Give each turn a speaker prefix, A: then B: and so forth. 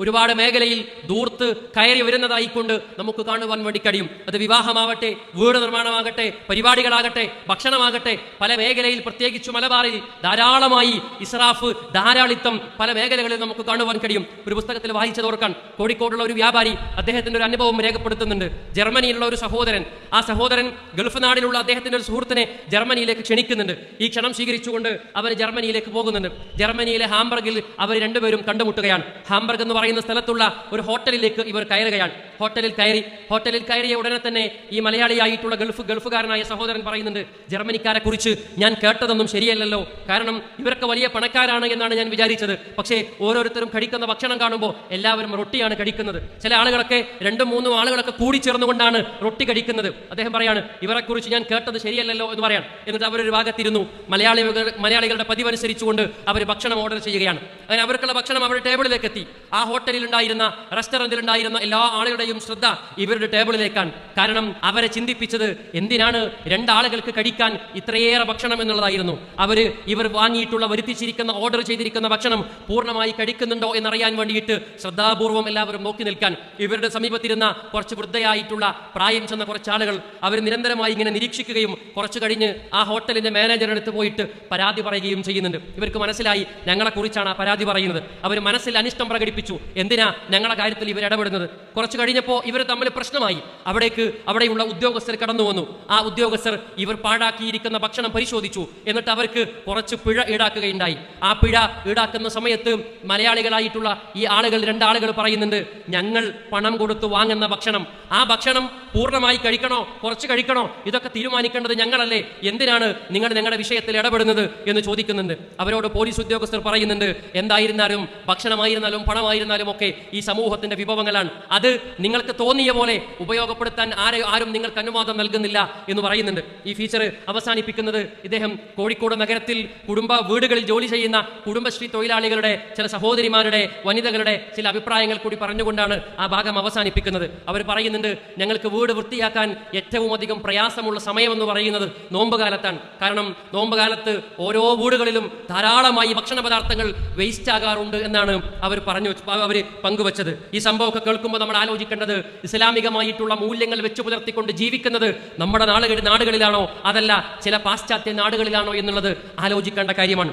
A: ഒരുപാട് മേഖലയിൽ ദൂർത്ത് കയറി വരുന്നതായിക്കൊണ്ട് നമുക്ക് കാണുവാൻ വേണ്ടി കഴിയും. അത് വിവാഹമാവട്ടെ, വീട് നിർമ്മാണമാകട്ടെ, പരിപാടികളാകട്ടെ, ഭക്ഷണമാകട്ടെ, പല മേഖലയിൽ പ്രത്യേകിച്ച് മലബാറിൽ ധാരാളമായി ഇസ്രാഫ്, ധാരാളിത്തം പല മേഖലകളിൽ നമുക്ക് കാണുവാൻ കഴിയും. ഒരു പുസ്തകത്തിൽ വായിച്ചതോർക്കാൻ കോഴിക്കോടുള്ള ഒരു വ്യാപാരി അദ്ദേഹത്തിന്റെ ഒരു അനുഭവം രേഖപ്പെടുത്തുന്നുണ്ട്. ജർമ്മനിയിലുള്ള ഒരു സഹോദരൻ, ആ സഹോദരൻ ഗൾഫ് നാടിലുള്ള അദ്ദേഹത്തിന്റെ ഒരു സുഹൃത്തിനെ ജർമ്മനിയിലേക്ക് ക്ഷണിക്കുന്നുണ്ട്. ഈ ക്ഷണം സ്വീകരിച്ചുകൊണ്ട് അവർ ജർമ്മനിയിലേക്ക് പോകുന്നുണ്ട്. ജർമ്മനിയിലെ ഹാംബർഗിൽ അവർ രണ്ടുപേരും കണ്ടുമുട്ടുകയാണ്. ഹാംബർഗ് എന്ന് പറയുന്ന സ്ഥലത്തുള്ള ഒരു ഹോട്ടലിലേക്ക് ഇവർ കയറുകയാണ്. ഹോട്ടലിൽ കയറിയ ഉടനെ തന്നെ ഈ മലയാളിയായിട്ടുള്ള ഗൾഫുകാരനായ സഹോദരൻ പറയുന്നുണ്ട്, ജർമ്മനിക്കാരെ കുറിച്ച് ഞാൻ കേട്ടതൊന്നും ശരിയല്ലല്ലോ. കാരണം ഇവരൊക്കെ വലിയ പണക്കാരാണ് എന്നാണ് ഞാൻ വിചാരിച്ചത്. പക്ഷേ ഓരോരുത്തരും കഴിക്കുന്ന ഭക്ഷണം കാണുമ്പോൾ എല്ലാവരും റൊട്ടിയാണ് കഴിക്കുന്നത്. ചില ആളുകളൊക്കെ 2-3 ആളുകളൊക്കെ കൂടി ചേർന്നുകൊണ്ടാണ് റൊട്ടി കഴിക്കുന്നത്. അദ്ദേഹം പറയാണ്, ഇവരെ കുറിച്ച് ഞാൻ കേട്ടത് ശരിയല്ലല്ലോ എന്ന് പറയാൻ. എന്നിട്ട് അവരൊരു ഭാഗത്തിരുന്നു. മലയാളികളുടെ പതിവനുസരിച്ചുകൊണ്ട് അവർ ഭക്ഷണം ഓർഡർ ചെയ്യുകയാണ്. അങ്ങനെ അവർക്കുള്ള ഭക്ഷണം അവരുടെ ടേബിളിലേക്ക് എത്തി. ആ ഹോട്ടലിലുണ്ടായിരുന്ന, റെസ്റ്റോറന്റിലുണ്ടായിരുന്ന എല്ലാ ആളുകളുടെയും ശ്രദ്ധ ഇവരുടെ ടേബിളിലേക്കാണ്. കാരണം അവരെ ചിന്തിപ്പിച്ചത് എന്തിനാണ് 2 ആളുകൾക്ക് കഴിക്കാൻ ഇത്രയേറെ ഭക്ഷണം എന്നുള്ളതായിരുന്നു. ഇവർ വാങ്ങിയിട്ടുള്ള, വരുത്തിച്ചിരിക്കുന്ന, ഓർഡർ ചെയ്തിരിക്കുന്ന ഭക്ഷണം പൂർണ്ണമായി കഴിക്കുന്നുണ്ടോ എന്നറിയാൻ വേണ്ടിയിട്ട് ശ്രദ്ധാപൂർവം എല്ലാവരും നോക്കി നിൽക്കാൻ ഇവരുടെ സമീപത്തിരുന്ന കുറച്ച് വൃദ്ധയായിട്ടുള്ള പ്രായം ചെന്ന കുറച്ച് ആളുകൾ അവർ നിരന്തരമായി ഇങ്ങനെ നിരീക്ഷിക്കുകയും കുറച്ചു കഴിഞ്ഞ് ആ ഹോട്ടലിന്റെ മാനേജറുടെ അടുത്ത് പോയിട്ട് പരാതി പറയുകയും ചെയ്യുന്നുണ്ട്. ഇവർക്ക് മനസ്സിലായി ഞങ്ങളെ കുറിച്ചാണ് ആ പരാതി പറയുന്നത്. അവർ മനസ്സിൽ അനിഷ്ടം പ്രകടിപ്പിച്ചു. എന്തിനാ ഞങ്ങളുടെ കാര്യത്തിൽ ഇവർ ഇടപെടുന്നത്? കുറച്ചു കഴിഞ്ഞപ്പോൾ ഇവർ തമ്മിൽ പ്രശ്നമായി. അവിടെയുള്ള ഉദ്യോഗസ്ഥർ കടന്നു വന്നു. ആ ഉദ്യോഗസ്ഥർ ഇവർ പാഴാക്കിയിരിക്കുന്ന ഭക്ഷണം പരിശോധിച്ചു. എന്നിട്ട് അവർക്ക് കുറച്ച് പിഴ ഈടാക്കുകയുണ്ടായി. ആ പിഴ ഈടാക്കുന്ന സമയത്ത് മലയാളികളായിട്ടുള്ള ഈ ആളുകൾ, 2 ആളുകൾ പറയുന്നുണ്ട്, ഞങ്ങൾ പണം കൊടുത്ത് വാങ്ങുന്ന ഭക്ഷണം, ആ ഭക്ഷണം പൂർണ്ണമായി കഴിക്കണോ, കുറച്ച് കഴിക്കണോ, ഇതൊക്കെ തീരുമാനിക്കേണ്ടത് ഞങ്ങളല്ലേ, എന്തിനാണ് നിങ്ങൾ ഞങ്ങളുടെ വിഷയത്തിൽ ഇടപെടുന്നത് എന്ന് ചോദിക്കുന്നുണ്ട്. അവരോട് പോലീസ് ഉദ്യോഗസ്ഥർ പറയുന്നുണ്ട്, എന്തായിരുന്നാലും ഭക്ഷണമായിരുന്നാലും പണമായിരുന്നാലും ഒക്കെ ഈ സമൂഹത്തിന്റെ വിഭവങ്ങളാണ്. അത് നിങ്ങൾക്ക് തോന്നിയ പോലെ ഉപയോഗപ്പെടുത്താൻ ആരും നിങ്ങൾക്ക് അനുവാദം നൽകുന്നില്ല എന്ന് പറയുന്നുണ്ട്. ഈ ഫീച്ചർ അവസാനിപ്പിക്കുന്നത് ഇദ്ദേഹം കോഴിക്കോട് നഗരത്തിൽ വീടുകളിൽ ജോലി ചെയ്യുന്ന കുടുംബശ്രീ തൊഴിലാളികളുടെ, ചില സഹോദരിമാരുടെ, വനിതകളുടെ ചില അഭിപ്രായങ്ങൾ കൂടി പറഞ്ഞുകൊണ്ടാണ് ആ ഭാഗം അവസാനിപ്പിക്കുന്നത്. അവർ പറയുന്നുണ്ട്, ഞങ്ങൾക്ക് വീട് വൃത്തിയാക്കാൻ ഏറ്റവും അധികം പ്രയാസമുള്ള സമയമെന്ന് പറയുന്നത് നോമ്പ് കാലത്താണ്. കാരണം നോമ്പ് കാലത്ത് ഓരോ വീടുകളിലും ധാരാളമായി ഭക്ഷണ പദാർത്ഥങ്ങൾ വേസ്റ്റ് ആകാറുണ്ട് എന്നാണ് അവർ പങ്കുവച്ചത്. ഈ സംഭവമൊക്കെ കേൾക്കുമ്പോൾ നമ്മൾ ആലോചിക്കേണ്ടത്, ഇസ്ലാമികമായിട്ടുള്ള മൂല്യങ്ങൾ വെച്ച് പുലർത്തിക്കൊണ്ട് ജീവിക്കുന്നത് നമ്മുടെ നാടുകളിലാണോ അതല്ല ചില പാശ്ചാത്യ നാടുകളിലാണോ എന്നുള്ളത് ആലോചിക്കേണ്ട കാര്യമാണ്.